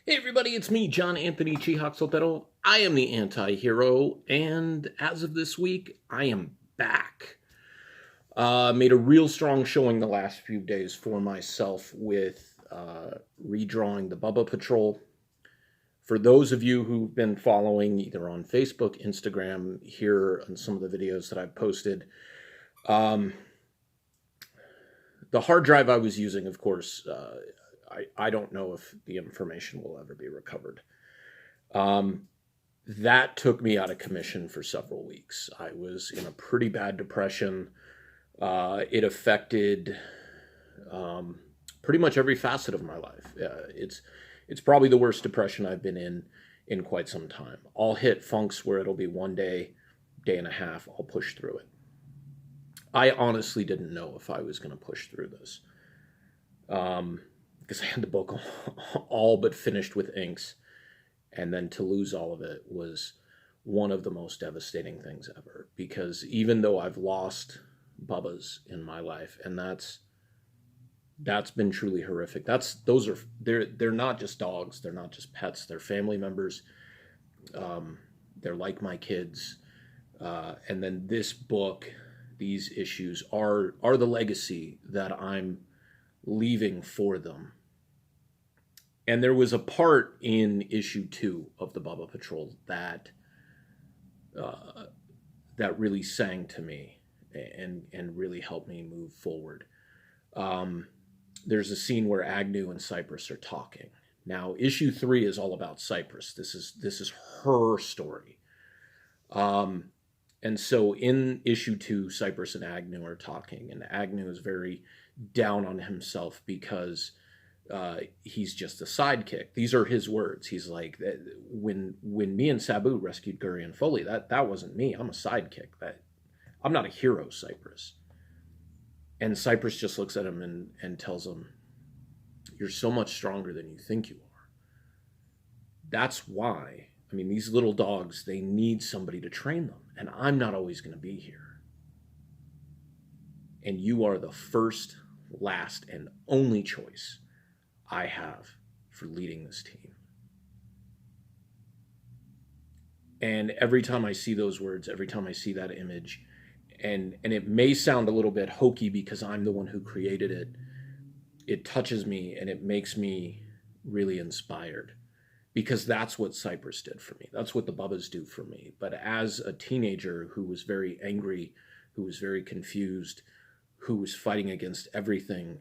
Hey everybody, it's me, John Anthony Chihak Soltero. I am the anti-hero, and as of this week, I am back. Made a real strong showing the last few days for myself with redrawing the Bubba Patrol. For those of you who've been following either on Facebook, Instagram, here on some of the videos that I've posted, um, the hard drive I was using, of course, I don't know if the information will ever be recovered. Um, that took me out of commission for several weeks. I was in a pretty bad depression. It affected pretty much every facet of my life. It's probably the worst depression I've been in quite some time. I'll hit funks where it'll be one day, day and a half. I'll push through it. I honestly didn't know if I was going to push through this because I had the book all but finished with inks. And then to lose all of it was one of the most devastating things ever. Because even though I've lost Bubbas in my life, and that's been truly horrific. They're not just dogs. They're not just pets. They're family members. They're like my kids. And then this book, these issues are the legacy that I'm leaving for them. And there was a part in issue 2 of the Bubba Patrol that really sang to me and really helped me move forward. There's a scene where Agnew and Cypress are talking. Now, issue 3 is all about Cypress. This is her story. And so in issue 2, Cypress and Agnew are talking, and Agnew is very down on himself because he's just a sidekick. These are his words. He's like, when me and Sabu rescued Guri and Foley, that wasn't me. I'm a sidekick. I'm not a hero, Cypress. And Cypress just looks at him and tells him, "You're so much stronger than you think you are." That's why, I mean, these little dogs, they need somebody to train them. And I'm not always going to be here. And you are the first, last, and only choice I have for leading this team. And every time I see those words, every time I see that image, and it may sound a little bit hokey because I'm the one who created it, it touches me and it makes me really inspired. Because that's what Cypress did for me. That's what the Bubbas do for me. But as a teenager who was very angry, who was very confused, who was fighting against everything,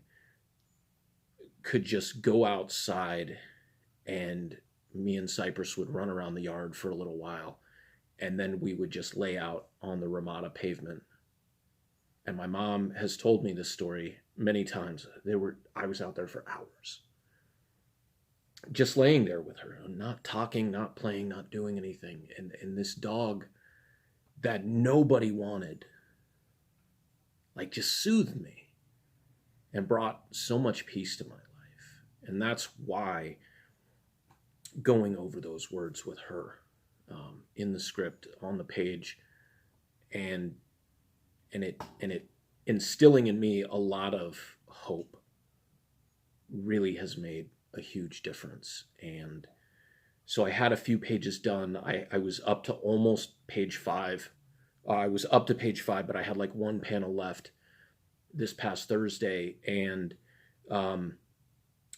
could just go outside and me and Cypress would run around the yard for a little while. And then we would just lay out on the Ramada pavement. And my mom has told me this story many times. I was out there for hours. Just laying there with her, not talking, not playing, not doing anything. And this dog that nobody wanted, like, just soothed me and brought so much peace to my life. And that's why going over those words with her in the script, on the page, and it instilling in me a lot of hope really has made a huge difference. And so I had a few pages done. I was up to almost page 5. I was up to page 5, but I had like one panel left this past Thursday. And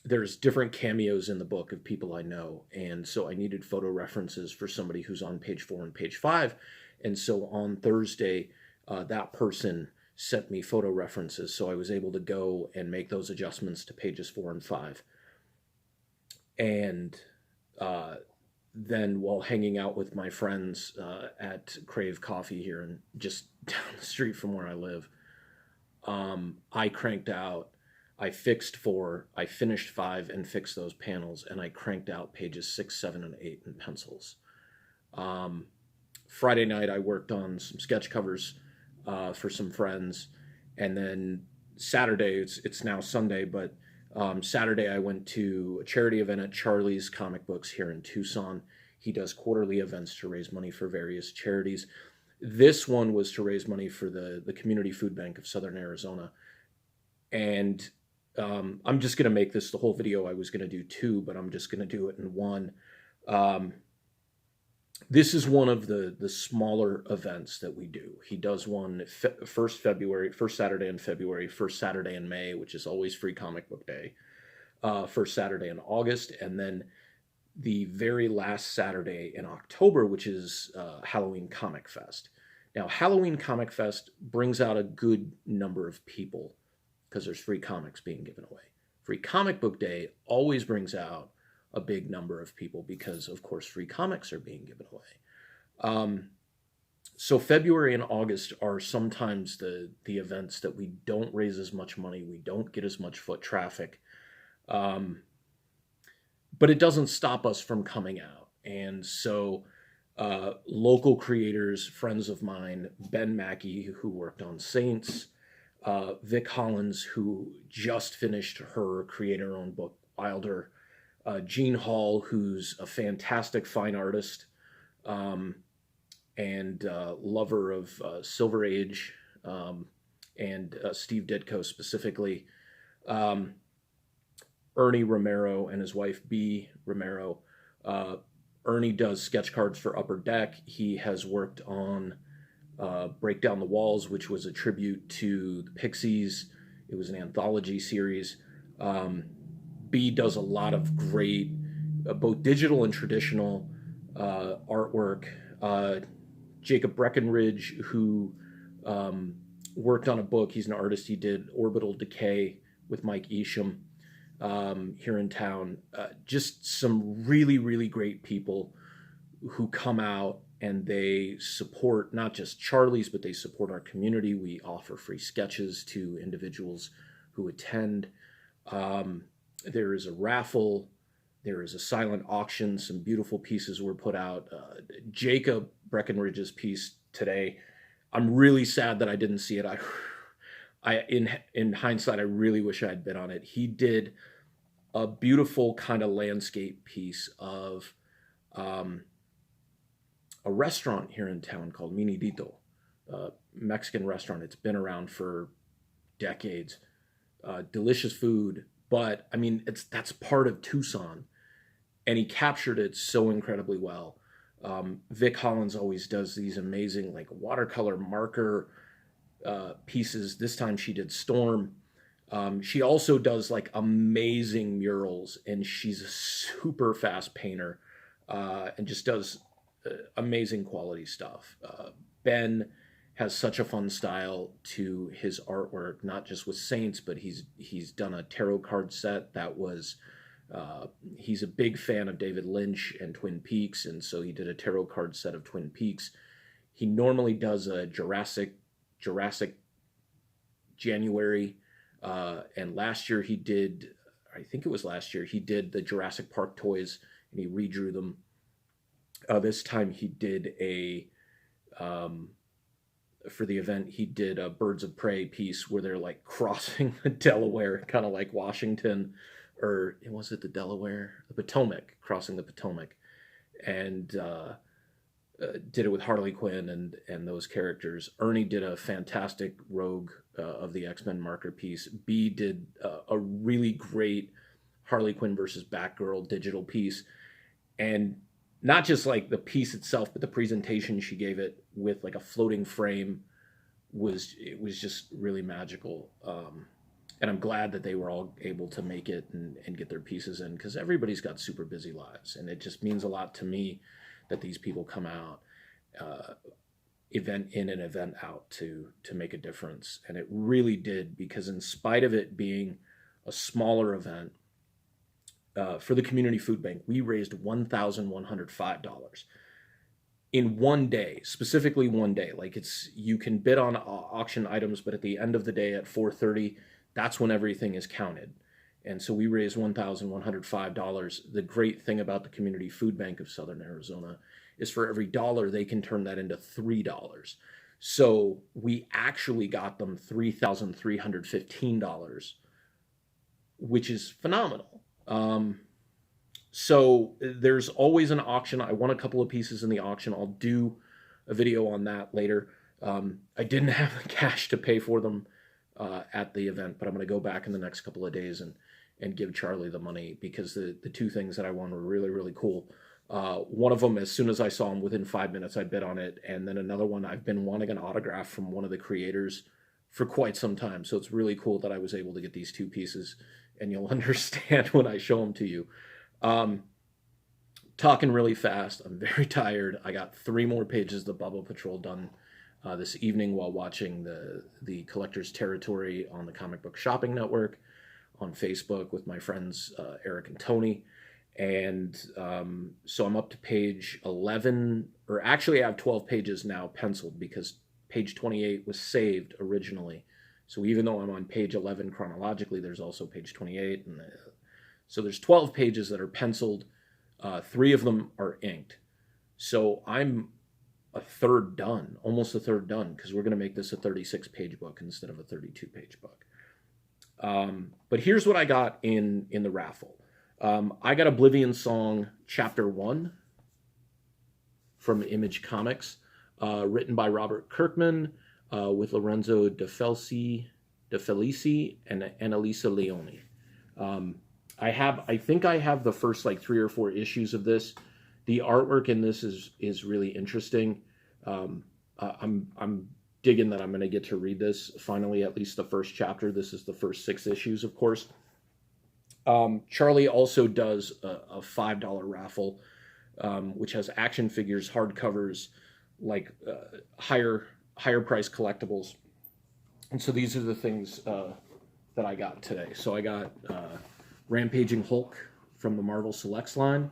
there's different cameos in the book of people I know. And so I needed photo references for somebody who's on page 4 and page 5. And so on Thursday, that person sent me photo references. So I was able to go and make those adjustments to pages 4 and 5. And then while hanging out with my friends at Crave Coffee here and just down the street from where I live, I cranked out, I fixed 4, I finished 5 and fixed those panels, and I cranked out pages 6, 7, and 8 in pencils. Friday night I worked on some sketch covers for some friends, and then Saturday, it's now Sunday, but Saturday, I went to a charity event at Charlie's Comic Books here in Tucson. He does quarterly events to raise money for various charities. This one was to raise money for the Community Food Bank of Southern Arizona. And I'm just going to make this the whole video. I was going to do two, but I'm just going to do it in one. Um, this is one of the smaller events that we do. He does one first Saturday in February, first Saturday in May, which is always Free Comic Book Day, first Saturday in August, and then the very last Saturday in October, which is Halloween Comic Fest. Now, Halloween Comic Fest brings out a good number of people because there's free comics being given away. Free Comic Book Day always brings out a big number of people because, of course, free comics are being given away. So February and August are sometimes the events that we don't raise as much money, we don't get as much foot traffic, but it doesn't stop us from coming out. And so local creators, friends of mine, Ben Mackey, who worked on Saints, Vic Hollins, who just finished her creator-owned book, Wilder, Gene Hall, who's a fantastic fine artist and lover of Silver Age, and Steve Ditko specifically, Ernie Romero and his wife, B. Romero. Ernie does sketch cards for Upper Deck. He has worked on Break Down the Walls, which was a tribute to the Pixies. It was an anthology series. B does a lot of great, both digital and traditional artwork. Jacob Breckenridge, who worked on a book, he's an artist, he did Orbital Decay with Mike Isham here in town. Just some really, really great people who come out and they support not just Charlie's, but they support our community. We offer free sketches to individuals who attend. There is a raffle. There is a silent auction. Some beautiful pieces were put out. Jacob Breckenridge's piece today, I'm really sad that I didn't see it. In hindsight, I really wish I had been on it. He did a beautiful kind of landscape piece of a restaurant here in town called Minidito, Mexican restaurant. It's been around for decades. Delicious food, but I mean, that's part of Tucson, and he captured it so incredibly well. Vic Hollins always does these amazing like watercolor marker pieces. This time she did Storm. She also does like amazing murals, and she's a super fast painter and just does amazing quality stuff. Ben has such a fun style to his artwork, not just with Saints, but he's done a tarot card set that was, he's a big fan of David Lynch and Twin Peaks, and so he did a tarot card set of Twin Peaks. He normally does a Jurassic January, and last year he did, I think it was last year, he did the Jurassic Park toys and he redrew them. This time he did for the event, he did a Birds of Prey piece where they're like crossing the Delaware, kind of like Washington, or was it the Delaware? The Potomac, crossing the Potomac. And did it with Harley Quinn and those characters. Ernie did a fantastic Rogue of the X-Men marker piece. B did a really great Harley Quinn versus Batgirl digital piece. And not just like the piece itself, but the presentation she gave it with like a floating frame was just really magical. And I'm glad that they were all able to make it and get their pieces in, because everybody's got super busy lives. And it just means a lot to me that these people come out, event in and event out to make a difference. And it really did, because in spite of it being a smaller event, for the Community Food Bank, we raised $1,105 in one day, specifically one day. Like you can bid on auction items, but at the end of the day at 4:30, that's when everything is counted. And so we raised $1,105. The great thing about the Community Food Bank of Southern Arizona is for every dollar, they can turn that into $3. So we actually got them $3,315, which is phenomenal. So there's always an auction. I won a couple of pieces in the auction. I'll do a video on that later. I didn't have the cash to pay for them. at the event, but I'm going to go back in the next couple of days and give Charlie the money, because the two things that I won were really, really cool. One of them, as soon as I saw him, within 5 minutes, I bid on it. And then another one, I've been wanting an autograph from one of the creators for quite some time. So it's really cool that I was able to get these two pieces, and you'll understand when I show them to you. Talking really fast. I'm very tired. I got 3 more pages of the Bubba Patrol done this evening while watching the Collector's Territory on the Comic Book Shopping Network on Facebook with my friends Eric and Tony. And so I'm up to page 11, or actually I have 12 pages now penciled, because page 28 was saved originally. So even though I'm on page 11 chronologically, there's also page 28. And so there's 12 pages that are penciled. 3 of them are inked. So I'm a third done, almost a third done, because we're going to make this a 36-page book instead of a 32-page book. But here's what I got in the raffle. I got Oblivion Song Chapter 1 from Image Comics, written by Robert Kirkman, with Lorenzo De Felici and Annalisa Leone. I think I have the first like 3 or 4 issues of this. The artwork in this is really interesting. I'm digging that I'm going to get to read this finally, at least the first chapter. This is the first 6 issues, of course. Charlie also does a $5 raffle, which has action figures, hardcovers, like higher price collectibles. And so these are the things that I got today. So I got Rampaging Hulk from the Marvel Selects line.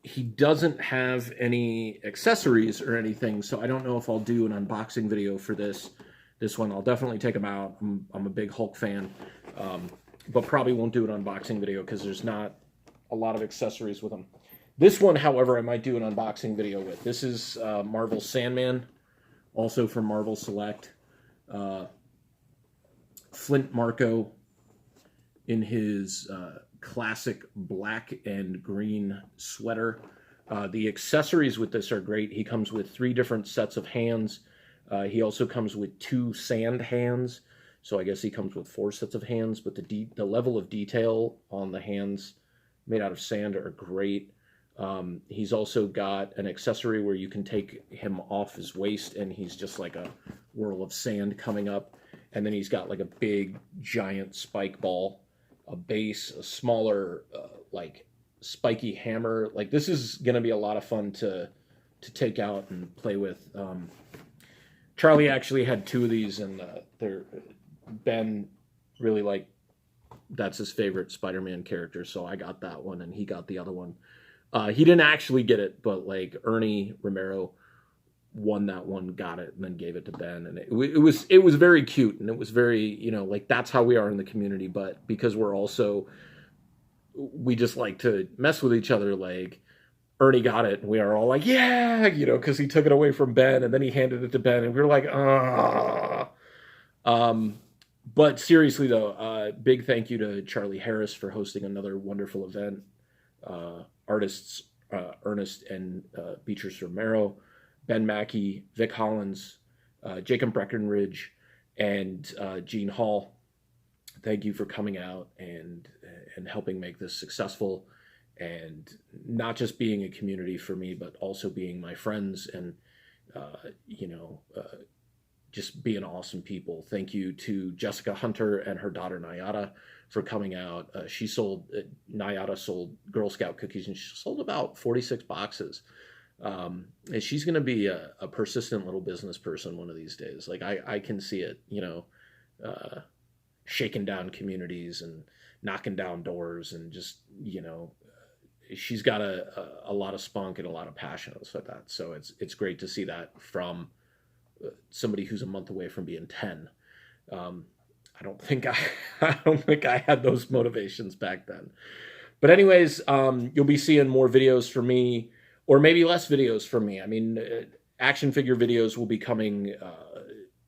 He doesn't have any accessories or anything, so I don't know if I'll do an unboxing video for this one. I'll definitely take him out. I'm a big Hulk fan, but probably won't do an unboxing video because there's not a lot of accessories with him. This one, however, I might do an unboxing video with. This is Marvel Sandman, also from Marvel Select. Flint Marko in his classic black and green sweater. The accessories with this are great. He comes with 3 different sets of hands. He also comes with 2 sand hands, so I guess he comes with 4 sets of hands, but the level of detail on the hands made out of sand are great. He's also got an accessory where you can take him off his waist and he's just like a whirl of sand coming up, and then he's got like a big giant spike ball, a base, a smaller like spiky hammer. Like, this is going to be a lot of fun to take out and play with. Charlie actually had 2 of these, and Ben really that's his favorite Spider-Man character, so I got that one and he got the other one. He didn't actually get it, but like Ernie Romero won that one, got it, and then gave it to Ben, and it was very cute, and it was very, like, that's how we are in the community. But because we just like to mess with each other, like Ernie got it and we are all like, yeah, because he took it away from Ben and then he handed it to Ben and we were like, ah. But seriously though, big thank you to Charlie Harris for hosting another wonderful event. Artists Ernest and Beatrice Romero, Ben Mackey, Vic Hollins, Jacob Breckenridge, and Gene Hall. Thank you for coming out and helping make this successful, and not just being a community for me, but also being my friends and just being awesome people. Thank you to Jessica Hunter and her daughter Nayada for coming out. Nayada sold Girl Scout cookies, and she sold about 46 boxes. And she's going to be a persistent little business person one of these days. Like, I can see it, shaking down communities and knocking down doors, and just, she's got a lot of spunk and a lot of passion with that. So it's great to see that from somebody who's a month away from being 10. I don't think I had those motivations back then. But anyways, you'll be seeing more videos from me, or maybe less videos from me. I mean, action figure videos will be coming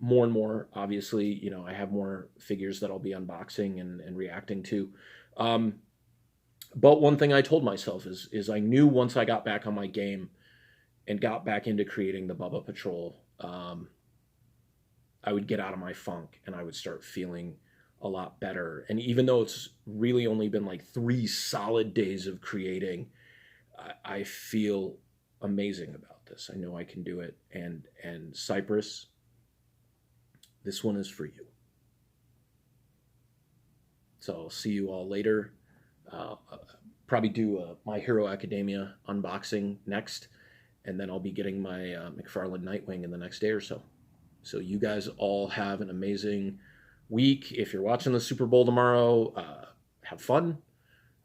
more and more. Obviously, I have more figures that I'll be unboxing and reacting to. But one thing I told myself is I knew once I got back on my game and got back into creating the Bubba Patrol, I would get out of my funk and I would start feeling a lot better. And even though it's really only been like 3 solid days of creating, I feel amazing about this. I know I can do it. And Cypress, this one is for you. So I'll see you all later. Probably do a My Hero Academia unboxing next, and then I'll be getting my McFarlane Nightwing in the next day or so. So you guys all have an amazing week. If you're watching the Super Bowl tomorrow, have fun.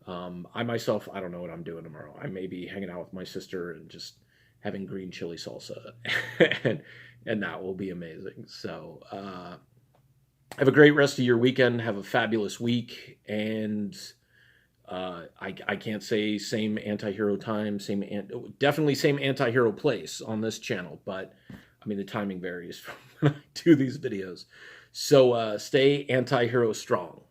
I myself, I don't know what I'm doing tomorrow. I may be hanging out with my sister and just having green chili salsa, and that will be amazing. So have a great rest of your weekend. Have a fabulous week, and I can't say same anti-hero time, definitely same anti-hero place on this channel, but I mean the timing varies from when I do these videos. So stay anti-hero strong.